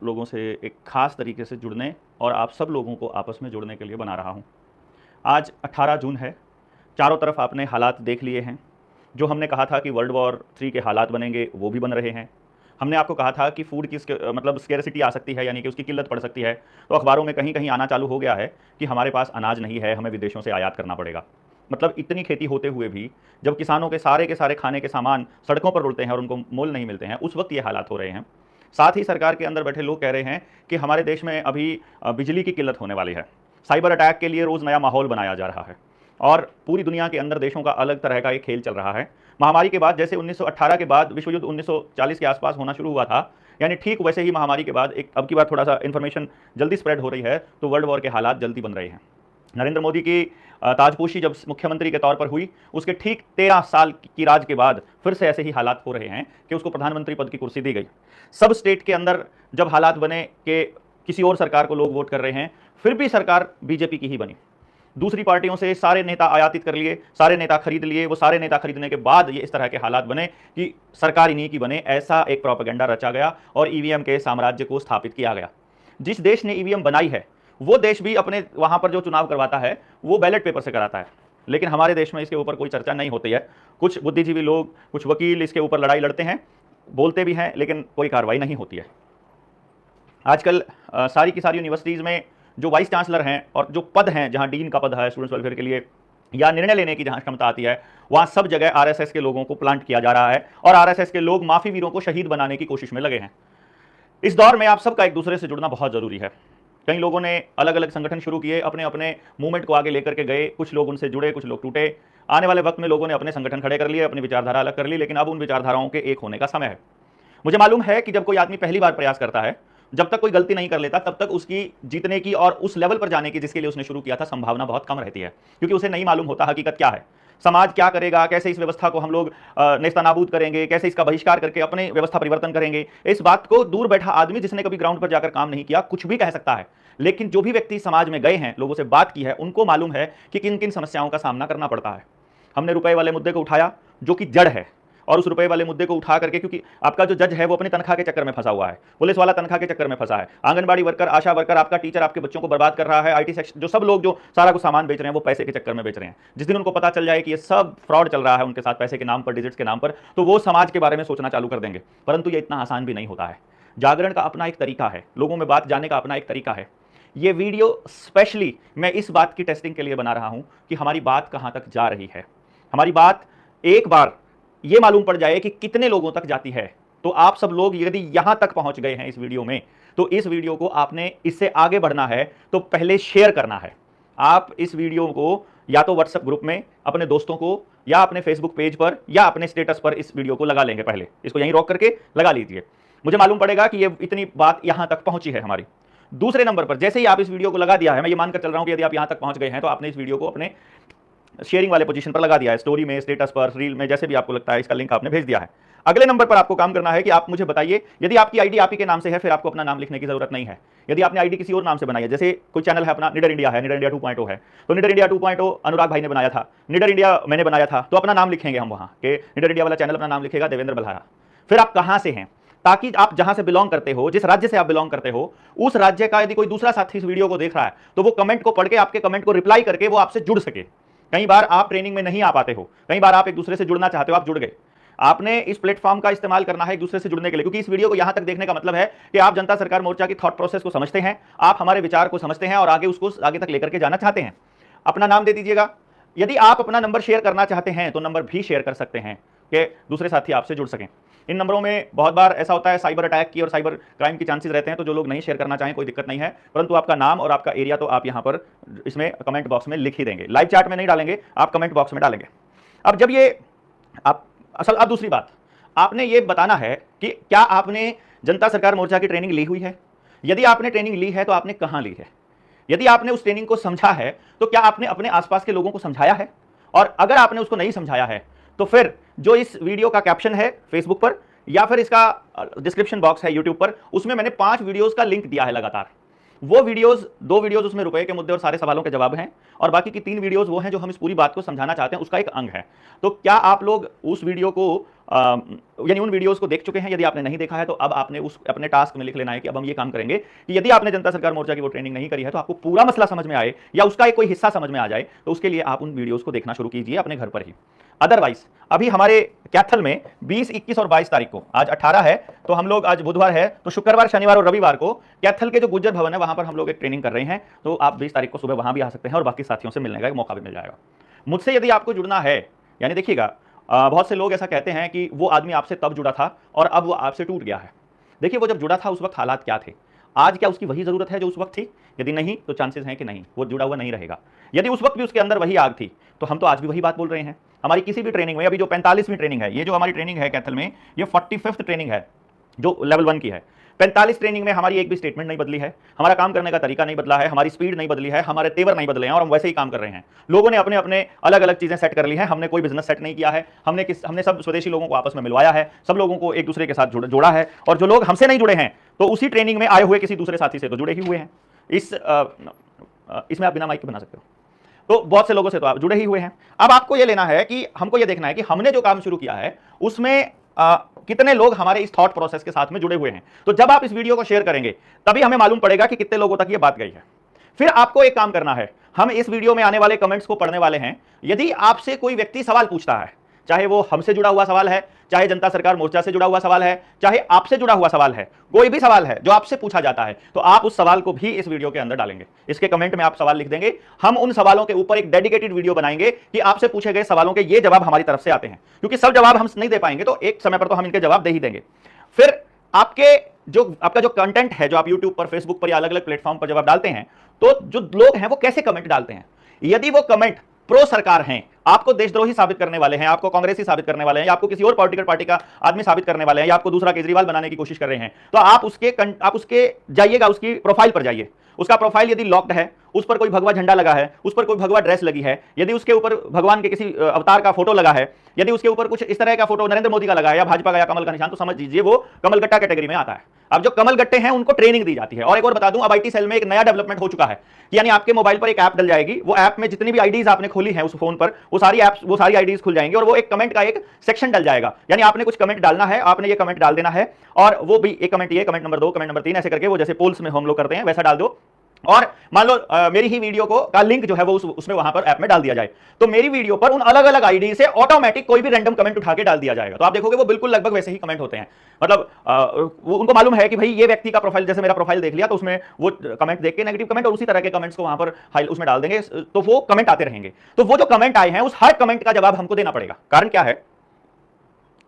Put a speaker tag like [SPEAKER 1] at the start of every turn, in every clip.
[SPEAKER 1] लोगों से एक ख़ास तरीके से जुड़ने और आप सब लोगों को आपस में जुड़ने के लिए बना रहा हूँ। आज 18 जून है। चारों तरफ आपने हालात देख लिए हैं। जो हमने कहा था कि वर्ल्ड वॉर 3 के हालात बनेंगे, वो भी बन रहे हैं। हमने आपको कहा था कि फूड की मतलब स्केर्सिटी आ सकती है, यानी कि उसकी किल्लत पड़ सकती है। तो अखबारों में कहीं-कहीं आना चालू हो गया है कि हमारे पास अनाज नहीं है, हमें विदेशों से आयात करना पड़ेगा। मतलब इतनी खेती होते हुए भी जब किसानों के सारे खाने के सामान सड़कों पर रुलते हैं और उनको मोल नहीं मिलते हैं, उस वक़्त ये हालात हो रहे हैं। साथ ही सरकार के अंदर बैठे लोग कह रहे हैं कि हमारे देश में अभी बिजली की किल्लत होने वाली है। साइबर अटैक के लिए रोज़ नया माहौल बनाया जा रहा है और पूरी दुनिया के अंदर देशों का अलग तरह का एक खेल चल रहा है। महामारी के बाद जैसे 1918 के बाद विश्व युद्ध 1940 के आसपास होना शुरू हुआ था, यानी ठीक वैसे ही महामारी के बाद एक अब की बार थोड़ा-सा इन्फॉर्मेशन जल्दी स्प्रेड हो रही है, तो वर्ल्ड वॉर के हालात जल्दी बन रहे हैं। नरेंद्र मोदी की ताजपोशी जब मुख्यमंत्री के तौर पर हुई, उसके ठीक 13 साल की राज के बाद फिर से ऐसे ही हालात हो रहे हैं कि उसको प्रधानमंत्री पद की कुर्सी दी गई। सब स्टेट के अंदर जब हालात बने कि किसी और सरकार को लोग वोट कर रहे हैं, फिर भी सरकार बीजेपी की ही बनी। दूसरी पार्टियों से सारे नेता आयातित कर लिए, सारे नेता खरीद लिए, वो सारे नेता खरीदने के बाद ये इस तरह के हालात बने कि सरकार इन्हीं की बने, ऐसा एक प्रोपेगेंडा रचा गया और ईवीएम के साम्राज्य को स्थापित किया गया। जिस देश ने ईवीएम बनाई है, वो देश भी अपने वहां पर जो चुनाव करवाता है, वो बैलेट पेपर से कराता है। लेकिन हमारे देश में इसके ऊपर कोई चर्चा नहीं होती है। कुछ बुद्धिजीवी लोग, कुछ वकील इसके ऊपर लड़ाई लड़ते हैं, बोलते भी हैं, लेकिन कोई कार्रवाई नहीं होती है। आजकल सारी की सारी यूनिवर्सिटीज़ में जो वाइस चांसलर हैं और जो पद हैं, जहां डीन का पद है स्टूडेंट्स वेलफेयर के लिए, या निर्णय लेने की जहां क्षमता आती है, वहां सब जगह आरएसएस के लोगों को प्लांट किया जा रहा है और आरएसएस के लोग माफी वीरों को शहीद बनाने की कोशिश में लगे हैं। इस दौर में आप सबका एक दूसरे से जुड़ना बहुत जरूरी है। कई लोगों ने अलग अलग संगठन शुरू किए, अपने अपने मूवमेंट को आगे लेकर के गए, कुछ लोग उनसे जुड़े, कुछ लोग टूटे। आने वाले वक्त में लोगों ने अपने संगठन खड़े कर लिए, अपनी विचारधारा अलग कर ली, लेकिन अब उन विचारधाराओं के एक होने का समय है। मुझे मालूम है कि जब कोई आदमी पहली बार प्रयास करता है, जब तक कोई गलती नहीं कर लेता, तब तक उसकी जीतने की और उस लेवल पर जाने की जिसके लिए उसने शुरू किया था संभावना बहुत कम रहती है, क्योंकि उसे नहीं मालूम होता हकीकत क्या है, समाज क्या करेगा, कैसे इस व्यवस्था को हम लोग नेस्तनाबूद करेंगे, कैसे इसका बहिष्कार करके अपने व्यवस्था परिवर्तन करेंगे। इस बात को दूर बैठा आदमी जिसने कभी ग्राउंड पर जाकर काम नहीं किया कुछ भी कह सकता है, लेकिन जो भी व्यक्ति समाज में गए हैं, लोगों से बात की है, उनको मालूम है कि किन किन समस्याओं का सामना करना पड़ता है। हमने रुपए वाले मुद्दे को उठाया जो कि जड़ है, और उस रुपए वाले मुद्दे को उठा करके, क्योंकि आपका जो जज है वो अपनी तनख्वाह के चक्कर में फंसा हुआ है, पुलिस वाला तनख्वाह के चक्कर में फंसा है, आंगनबाड़ी वर्कर, आशा वर्कर, आपका टीचर आपके बच्चों को बर्बाद कर रहा है, आईटी सेक्शन, जो सब लोग जो सारा कुछ सामान बेच रहे हैं वो पैसे के चक्कर में बेच रहे हैं। जिस दिन उनको पता चल जाए कि ये सब फ्रॉड चल रहा है उनके साथ, पैसे के नाम पर, डिजिट्स के नाम पर, तो वो समाज के बारे में सोचना चालू कर देंगे। परंतु ये इतना आसान भी नहीं होता है। जागरण का अपना एक तरीका है, लोगों में बात जाने का अपना एक तरीका है। ये वीडियो स्पेशली मैं इस बात की टेस्टिंग के लिए बना रहा हूं कि हमारी बात कहां तक जा रही है। हमारी बात एक बार ये मालूम पड़ जाए कि कितने लोगों तक जाती है, तो आप सब लोग यदि यहां तक पहुंच गए हैं इस वीडियो में, तो इस वीडियो को आपने इससे आगे बढ़ना है तो पहले शेयर करना है। आप इस वीडियो को या तो व्हाट्सएप ग्रुप में अपने दोस्तों को, या अपने फेसबुक पेज पर, या अपने स्टेटस पर इस वीडियो को लगा लेंगे। पहले इसको यहीं रोक करके लगा लीजिए। मुझे मालूम पड़ेगा कि ये इतनी बात यहां तक पहुंची है हमारी। दूसरे नंबर पर, जैसे ही आप इस वीडियो को लगा दिया है, मैं ये मानकर चल रहा हूं कि यदि आप यहां तक पहुंच गए हैं तो आपने इस वीडियो को अपने शेयरिंग वाले पोजीशन पर लगा दिया है, स्टोरी में, स्टेटस पर, रील में, जैसे भी आपको लगता है, इसका लिंक आपने भेज दिया है। अगले नंबर पर आपको काम करना है कि आप मुझे बताइए, यदि आपकी आईडी आप ही के नाम से है, फिर आपको अपना नाम लिखने की जरूरत नहीं है। यदि आपने आईडी किसी और नाम से बनाई है, जैसे कोई चैनल है अपना, निडर इंडिया है, निडर इंडिया 2.0 है, तो निडर इंडिया 2.0 अनुराग भाई ने बनाया था, निडर इंडिया मैंने बनाया था, तो अपना नाम लिखेंगे हम वहां के, निडर इंडिया वाला चैनल अपना नाम लिखेगा देवेंद्र बल्हारा। फिर आप कहां से हैं, ताकि आप जहां से बिलोंग करते हो, जिस राज्य से आप बिलोंग करते हो, उस राज्य का यदि कोई दूसरा साथी इस वीडियो को देख रहा है, तो वो कमेंट को पढ़ के, आपके कमेंट को रिप्लाई करके वो आपसे जुड़ सके। कई बार आप ट्रेनिंग में नहीं आ पाते हो, कई बार आप एक दूसरे से जुड़ना चाहते हो, आप जुड़ गए। आपने इस प्लेटफॉर्म का इस्तेमाल करना है एक दूसरे से जुड़ने के लिए, क्योंकि इस वीडियो को यहां तक देखने का मतलब है कि आप जनता सरकार मोर्चा की थॉट प्रोसेस को समझते हैं, आप हमारे विचार को समझते हैं और आगे उसको आगे तक लेकर के जाना चाहते हैं। अपना नाम दे दीजिएगा। यदि आप अपना नंबर शेयर करना चाहते हैं तो नंबर भी शेयर कर सकते हैं कि दूसरे साथी आपसे जुड़ सकें। इन नंबरों में बहुत बार ऐसा होता है, साइबर अटैक की और साइबर क्राइम की चांसेस रहते हैं, तो जो लोग नहीं शेयर करना चाहें कोई दिक्कत नहीं है, परंतु आपका नाम और आपका एरिया तो आप यहां पर इसमें कमेंट बॉक्स में लिख ही देंगे। लाइव चैट में नहीं डालेंगे, आप कमेंट बॉक्स में डालेंगे। अब जब ये आप अब दूसरी बात, आपने ये बताना है कि क्या आपने जनता सरकार मोर्चा की ट्रेनिंग ली हुई है। यदि आपने ट्रेनिंग ली है तो आपने कहां ली है। यदि आपने उस ट्रेनिंग को समझा है तो क्या आपने अपने आसपास के लोगों को समझाया है, और अगर आपने उसको नहीं समझाया है तो फिर जो इस वीडियो का कैप्शन है फेसबुक पर, या फिर इसका डिस्क्रिप्शन बॉक्स है यूट्यूब पर, उसमें मैंने 5 वीडियोस का लिंक दिया है लगातार। वो वीडियोस, 2 वीडियोस उसमें रुपए के मुद्दे और सारे सवालों के जवाब हैं, और बाकी की 3 वीडियोस वो हैं जो हम इस पूरी बात को समझाना चाहते हैं, उसका एक अंग है। तो क्या आप लोग उस वीडियो को यानी उन वीडियोस को देख चुके हैं? यदि आपने नहीं देखा है तो अब आपने उस अपने टास्क में लिख लेना है कि अब हम ये काम करेंगे कि यदि आपने जनता सरकार मोर्चा की वो ट्रेनिंग नहीं करी है तो आपको पूरा मसला समझ में आए या उसका एक कोई हिस्सा समझ में आ जाए, तो उसके लिए आप उन वीडियोस को देखना शुरू कीजिए अपने घर पर ही। अदरवाइज अभी हमारे कैथल में 20, 21 और 22 तारीख को, आज 18 है तो हम लोग, आज बुधवार है तो शुक्रवार, शनिवार और रविवार को कैथल के जो गुज्जर भवन है वहां पर हम लोग एक ट्रेनिंग कर रहे हैं। तो आप 20 तारीख को सुबह वहां भी आ सकते हैं और बाकी साथियों से मिलने का एक मौका भी मिल जाएगा। मुझसे यदि आपको जुड़ना है, यानी देखिएगा, बहुत से लोग ऐसा कहते हैं कि वो आदमी आपसे तब जुड़ा था और अब वो आपसे टूट गया है। देखिए, वो जब जुड़ा था उस वक्त हालात क्या थे, आज क्या उसकी वही जरूरत है जो उस वक्त थी? यदि नहीं तो चांसेस हैं कि नहीं, वो जुड़ा हुआ नहीं रहेगा। यदि उस वक्त भी उसके अंदर वही आग थी तो हम तो आज भी वही बात बोल रहे हैं। हमारी किसी भी ट्रेनिंग में, अभी जो 45वीं ट्रेनिंग है, ये जो हमारी ट्रेनिंग है कैथल में, ये 45th ट्रेनिंग है जो लेवल 1 की है। 45 ट्रेनिंग में हमारी एक भी स्टेटमेंट नहीं बदली है, हमारा काम करने का तरीका नहीं बदला है, हमारी स्पीड नहीं बदली है, हमारे तेवर नहीं बदले हैं और हम वैसे ही काम कर रहे हैं। लोगों ने अपने अपने अलग अलग चीजें सेट कर ली हैं, हमने कोई बिजनेस सेट नहीं किया है, हमने सब स्वदेशी लोगों को आपस में मिलवाया है, सब लोगों को एक दूसरे के साथ जोड़ा है, और जो लोग हमसे नहीं जुड़े हैं तो उसी ट्रेनिंग में आए हुए किसी दूसरे साथी से तो जुड़े ही हुए हैं। इसमें आप बिना माइक के बना सकते हो, तो बहुत से लोगों से तो आप जुड़े ही हुए हैं। अब आपको यह लेना है कि हमको यह देखना है कि हमने जो काम शुरू किया है उसमें कितने लोग हमारे इस थॉट प्रोसेस के साथ में जुड़े हुए हैं। तो जब आप इस वीडियो को शेयर करेंगे तभी हमें मालूम पड़ेगा कि कितने लोगों तक ये बात गई है। फिर आपको एक काम करना है, हम इस वीडियो में आने वाले कमेंट्स को पढ़ने वाले हैं। यदि आपसे कोई व्यक्ति सवाल पूछता है, चाहे वो हमसे जुड़ा हुआ सवाल है, चाहे जनता सरकार मोर्चा से जुड़ा हुआ सवाल है, चाहे आपसे जुड़ा हुआ सवाल है, कोई भी सवाल है जो आपसे पूछा जाता है, तो आप उस सवाल को भी इस वीडियो के अंदर डालेंगे। इसके कमेंट में आप सवाल लिख देंगे, हम उन सवालों के ऊपर एक डेडिकेटेड वीडियो बनाएंगे कि आपसे पूछे गए सवालों के ये जवाब हमारी तरफ से आते हैं, क्योंकि सब जवाब हम नहीं दे पाएंगे तो एक समय पर तो हम इनके जवाब दे ही देंगे। फिर आपका जो कंटेंट है, जो आप यूट्यूब पर, फेसबुक पर या अलग अलग प्लेटफॉर्म पर जब आप डालते हैं, तो जो लोग हैं वो कैसे कमेंट डालते हैं। यदि वो कमेंट प्रो सरकार हैं, आपको देशद्रोही साबित करने वाले हैं, आपको कांग्रेसी साबित करने वाले हैं, या आपको किसी और पॉलिटिकल पार्टी का आदमी साबित करने वाले हैं, या आपको दूसरा केजरीवाल बनाने की कोशिश कर रहे हैं, तो आप उसके जाइएगा, उसकी प्रोफाइल पर जाइए। उसका प्रोफाइल यदि लॉक्ड है, उस पर कोई भगवा झंडा लगा है, उस पर कोई भगवा ड्रेस लगी है, यदि उसके ऊपर भगवान के किसी अवतार का फोटो लगा है, यदि उसके ऊपर कुछ इस तरह का फोटो नरेंद्र मोदी का लगा है या भाजपा का या कमल का निशान, तो समझ लीजिए वो कमल गट्टा कैटेगरी में आता है। अब जो कमल गट्टे हैं उनको ट्रेनिंग दी जाती है। और एक और बता दूं, अब आईटी सेल में एक नया डेवलपमेंट हो चुका है, यानी आपके मोबाइल पर एक ऐप डल जाएगी, वो ऐप में जितनी भी आईडीज आपने खोली हैं उस फोन पर, वो सारी आईडीज खुल जाएंगी और वो एक कमेंट का एक सेक्शन डल जाएगा। यानी आपने कुछ कमेंट डालना है, आपने ये कमेंट डाल देना है, और वो भी एक कमेंट, ये कमेंट नंबर 2, कमेंट नंबर 3, ऐसे करके वो जैसे पोल्स में हम लोग करते हैं वैसा डाल दो। और मान लो मेरी ही वीडियो का लिंक जो है वो उसमें वहां पर ऐप में डाल दिया जाए, तो मेरी वीडियो पर उन अलग अलग आईडी से ऑटोमेटिक कोई भी रैंडम कमेंट उठा के डाल दिया जाएगा। तो आप देखोगे वो बिल्कुल लगभग वैसे ही कमेंट होते हैं। मतलब वो उनको मालूम है कि भाई ये व्यक्ति का प्रोफाइल, जैसे मेरा प्रोफाइल देख लिया तो उसमें वो कमेंट देख के नेगेटिव कमेंट और उसी तरह के कमेंट्स को वहां पर उसमें डाल देंगे, तो वो कमेंट आते रहेंगे। तो वो जो कमेंट आए हैं उस हर कमेंट का जवाब हमको देना पड़ेगा। कारण क्या है,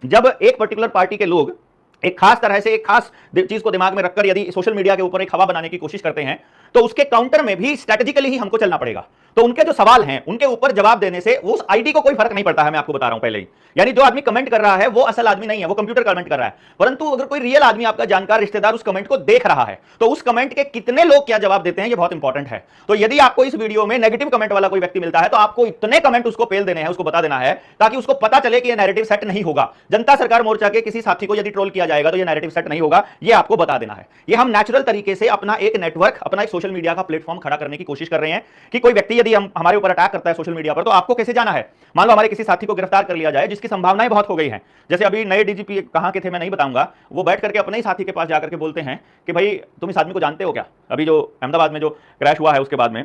[SPEAKER 1] जब एक पर्टिकुलर पार्टी के लोग एक खास तरह से एक खास चीज को दिमाग में रखकर यदि सोशल मीडिया के ऊपर एक हवा बनाने की कोशिश करते हैं, तो उसके काउंटर में भी स्ट्रेटेजिकली ही हमको चलना पड़ेगा। तो उनके जो सवाल हैं उनके ऊपर जवाब देने से उस आईडी को कोई फर्क नहीं पड़ता है, मैं आपको बता रहा हूं पहले ही। यानी जो आदमी कमेंट कर रहा है वो असल आदमी नहीं है, वो कंप्यूटर कमेंट कर रहा है। परंतु अगर कोई रियल आदमी, आपका जानकार रिश्तेदार उस कमेंट को देख रहा है, तो उस कमेंट के कितने लोग क्या जवाब देते हैं ये बहुत इंपॉर्टेंट है। तो यदि आपको इस वीडियो में नेगेटिव कमेंट वाला कोई व्यक्ति मिलता है तो आपको इतने कमेंट उसको पेल देने हैं, उसको बता देना है, ताकि उसको पता चले कि यह नैरेटिव सेट नहीं होगा। जनता सरकार मोर्चा के किसी साथी को यदि ट्रोल किया जाएगा तो यह नैरेटिव सेट नहीं होगा, यह आपको बता देना है। यह हम नेचुरल तरीके से अपना एक नेटवर्क, अपना एक सोशल मीडिया का प्लेटफॉर्म खड़ा करने की कोशिश कर रहे हैं कि कोई व्यक्ति यदि हमारे ऊपर अटैक करता है सोशल मीडिया पर, तो आपको कैसे जाना है। मान लो हमारे किसी साथी को गिरफ्तार कर लिया जाए, जिसकी संभावनाएं बहुत हो गई हैं, जैसे अभी नए डीजीपी कहां के थे मैं नहीं बताऊंगा, वो बैठ करके अपने ही साथी के पास जाकर के बोलते हैं कि भाई तुम इस आदमी को जानते हो क्या, अभी जो अहमदाबाद में जो क्रैश हुआ है उसके बाद में।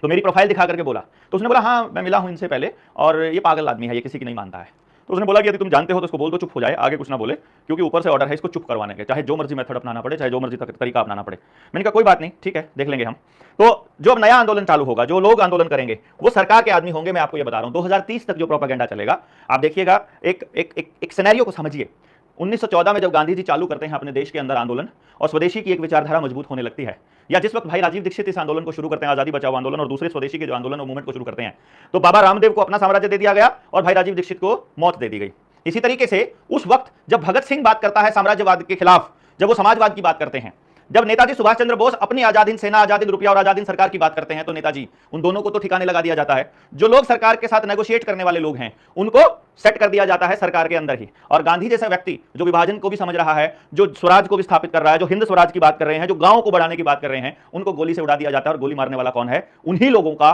[SPEAKER 1] तो मेरी प्रोफाइल दिखा करके बोला, तो उसने बोला हाँ मैं मिला हूं इनसे पहले और ये पागल आदमी है, ये किसी की नहीं मानता है। तो उसने बोला कि यदि तुम जानते हो तो इसको बोल दो चुप हो जाए, आगे कुछ ना बोले, क्योंकि ऊपर से ऑर्डर है इसको चुप करवाने के, चाहे जो मर्जी मेथड अपनाना पड़े, चाहे जो मर्जी तरीका अपनाना पड़े। मैंने कहा कोई बात नहीं, ठीक है देख लेंगे हम। तो जो अब नया आंदोलन चालू होगा, जो लोग आंदोलन करेंगे वो सरकार के आदमी होंगे, मैं आपको ये बता रहा हूं। 2030 तक जो प्रोपेगेंडा चलेगा, आप देखिएगा, एक सिनेरियो को समझिए। 1914 में जब गांधी जी चालू करते हैं अपने देश के अंदर आंदोलन और स्वदेशी की एक विचारधारा मजबूत होने लगती है, या जिस वक्त भाई राजीव दीक्षित इस आंदोलन को शुरू करते हैं, आजादी बचाओ आंदोलन, और दूसरे स्वदेशी के जो आंदोलन और मूवमेंट को शुरू करते हैं, तो बाबा रामदेव को अपना साम्राज्य दे दिया गया और भाई राजीव दीक्षित को मौत दे दी गई। इसी तरीके से उस वक्त जब भगत सिंह बात करता है साम्राज्यवाद के खिलाफ, जब वो समाजवाद की बात करते हैं, जब नेताजी सुभाष चंद्र बोस अपनी आजाद हिंद सेना, आजाद हिंद रुपया और आजाद हिंद सरकार की बात करते हैं तो नेताजी, उन दोनों को तो ठिकाने लगा दिया जाता है। जो लोग सरकार के साथ नेगोशिएट करने वाले लोग हैं उनको सेट कर दिया जाता है सरकार के अंदर ही। और गांधी जैसा व्यक्ति जो विभाजन को भी समझ रहा है, जो स्वराज को भी स्थापित कर रहा है, जो हिंद स्वराज की बात कर रहे हैं, जो गांव को बढ़ाने की बात कर रहे हैं, उनको गोली से उड़ा दिया जाता है। और गोली मारने वाला कौन है? उन्हीं लोगों का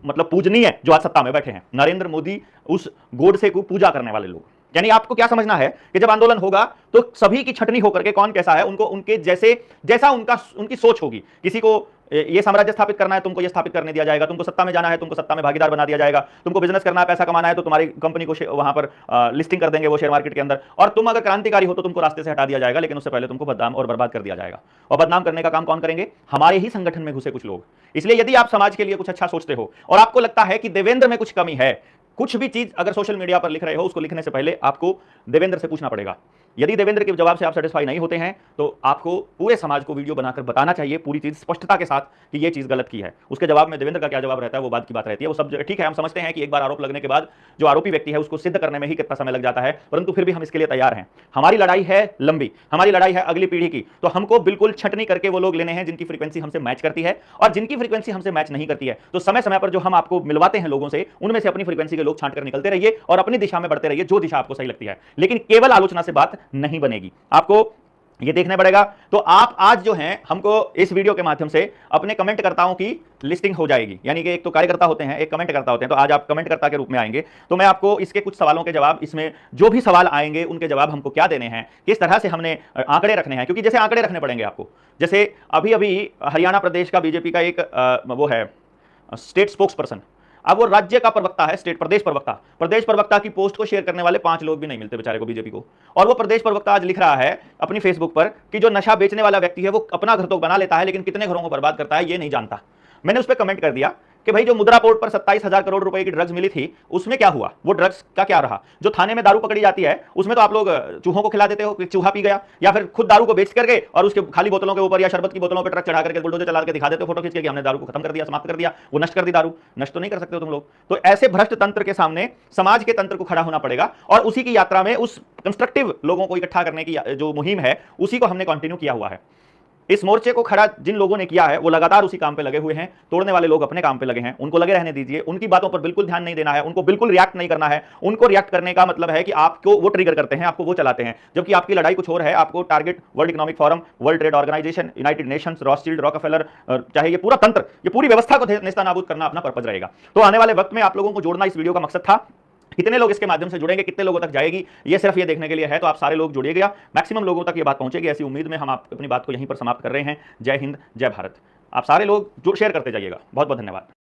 [SPEAKER 1] मतलब पूजनीय जो आज सत्ता में बैठे हैं, नरेंद्र मोदी, उस गोडसे को पूजा करने वाले लोग। यानी आपको क्या समझना है कि जब आंदोलन होगा तो सभी की छटनी होकर के कौन कैसा है उनको उनके जैसा उनकी सोच होगी। किसी को ये साम्राज्य स्थापित करना है, तुमको ये स्थापित करने दिया जाएगा। तुमको सत्ता में जाना है, तुमको सत्ता में भागीदार बना दिया जाएगा। तुमको बिजनेस करना है, पैसा कमाना है, तो तुम्हारी कंपनी को वहां पर लिस्टिंग कर देंगे वो शेयर मार्केट के अंदर। और तुम अगर क्रांतिकारी हो तो तुमको रास्ते से हटा दिया जाएगा, लेकिन उससे पहले तुमको बदनाम और बर्बाद कर दिया जाएगा। और बदनाम करने का काम कौन करेंगे? हमारे ही संगठन में घुसे कुछ लोग। इसलिए यदि आप समाज के लिए कुछ अच्छा सोचते हो और आपको लगता है कि देवेंद्र में कुछ कमी है, कुछ भी चीज अगर सोशल मीडिया पर लिख रहे हो, उसको लिखने से पहले आपको देवेंद्र से पूछना पड़ेगा। यदि देवेंद्र के जवाब से आप सेटिस्फाई नहीं होते हैं तो आपको पूरे समाज को वीडियो बनाकर बताना चाहिए पूरी चीज स्पष्टता के साथ कि ये चीज गलत की है। उसके जवाब में देवेंद्र का क्या जवाब रहता है वो बात की बात रहती है। वो सब ठीक है, हम समझते हैं कि एक बार आरोप लगने के बाद जो आरोपी व्यक्ति है उसको सिद्ध करने में ही कितना समय लग जाता है, परंतु फिर भी हम इसके लिए तैयार हैं। हमारी लड़ाई है लंबी, हमारी लड़ाई है अगली पीढ़ी की। तो हमको बिल्कुल छटनी करके वो लोग लेने हैं जिनकी फ्रीक्वेंसी हमसे मैच करती है, और जिनकी फ्रीक्वेंसी हमसे मैच नहीं करती है तो समय समय पर जो हम आपको मिलवाते हैं लोगों से, उनमें से अपनी फ्रीक्वेंसी के लोग छांट कर निकलते रहिए और अपनी दिशा में बढ़ते रहिए, जो दिशा आपको सही लगती है। लेकिन केवल आलोचना से बात नहीं बनेगी, आपको ये देखना पड़ेगा। तो आप आज जो हैं, हमको इस वीडियो के माध्यम से अपने कमेंटकर्ताओं की लिस्टिंग हो जाएगी। यानी कि एक तो कार्यकर्ता होते हैं, एक कमेंट करता होते हैं। तो आज आप कमेंटकर्ता के रूप में आएंगे, तो मैं आपको इसके कुछ सवालों के जवाब, इसमें जो भी सवाल आएंगे उनके जवाब हमको क्या देने हैं, किस तरह से हमने आंकड़े रखने हैं। क्योंकि जैसे आंकड़े रखने पड़ेंगे आपको, जैसे अभी अभी हरियाणा प्रदेश का बीजेपी का एक वो है स्टेट स्पोक्स पर्सन, अब वो राज्य का प्रवक्ता है, प्रदेश प्रवक्ता की पोस्ट को शेयर करने वाले 5 लोग भी नहीं मिलते बेचारे को बीजेपी को। और वो प्रदेश प्रवक्ता आज लिख रहा है अपनी फेसबुक पर कि जो नशा बेचने वाला व्यक्ति है वो अपना घर तो बना लेता है लेकिन कितने घरों को बर्बाद करता है ये नहीं जानता। मैंने उस पर कमेंट कर दिया कि भाई जो मुद्रा पोर्ट पर 27,000 करोड़ रुपए की ड्रग्स मिली थी उसमें क्या हुआ? वो ड्रग्स का क्या रहा? जो थाने में दारू पकड़ी जाती है उसमें तो आप लोग चूहों को खिला देते हो कि चूहा पी गया, या फिर खुद दारू को बेच करके और उसके खाली बोतलों के ऊपर या शरबत की बोतलों पर ट्रक चढ़ा करके बुलडोजर चला के दिखा देते हो फोटो खींच के कि हमने दारू को खत्म कर दिया, समाप्त कर दिया। वो नष्ट कर दी दारू, नष्ट तो नहीं कर सकते हो तुम लोग। तो ऐसे भ्रष्ट तंत्र के सामने समाज के तंत्र को खड़ा होना पड़ेगा, और उसी की यात्रा में उस कंस्ट्रक्टिव लोगों को इकट्ठा करने की जो मुहिम है उसी को हमने कंटिन्यू किया हुआ है। इस मोर्चे को खड़ा जिन लोगों ने किया है वो लगातार उसी काम पे लगे हुए हैं। तोड़ने वाले लोग अपने काम पे लगे हैं, उनको लगे रहने दीजिए। उनकी बातों पर बिल्कुल ध्यान नहीं देना है, उनको बिल्कुल रिएक्ट नहीं करना है। उनको रिएक्ट करने का मतलब है कि आपको वो ट्रिगर करते हैं, आपको वो चलाते हैं, जबकि आपकी लड़ाई कुछ और है। आपको target World Economic Forum, World Trade Organization, United Nations, Rothschild, Rockefeller, चाहे ये पूरा तंत्र, ये पूरी व्यवस्था को नेस्तनाबूद करना अपना पर्पज रहेगा। तो आने वाले वक्त में आप लोगों को जोड़ना इस वीडियो का मकसद था। कितने लोग इसके माध्यम से जुड़ेंगे, कितने लोगों तक जाएगी, ये सिर्फ ये देखने के लिए है। तो आप सारे लोग जुड़िएगा, मैक्सिमम लोगों तक ये बात पहुंचेगी, ऐसी उम्मीद में हम आप अपनी बात को यहीं पर समाप्त कर रहे हैं। जय हिंद, जय भारत। आप सारे लोग जो शेयर करते जाइएगा। बहुत बहुत धन्यवाद।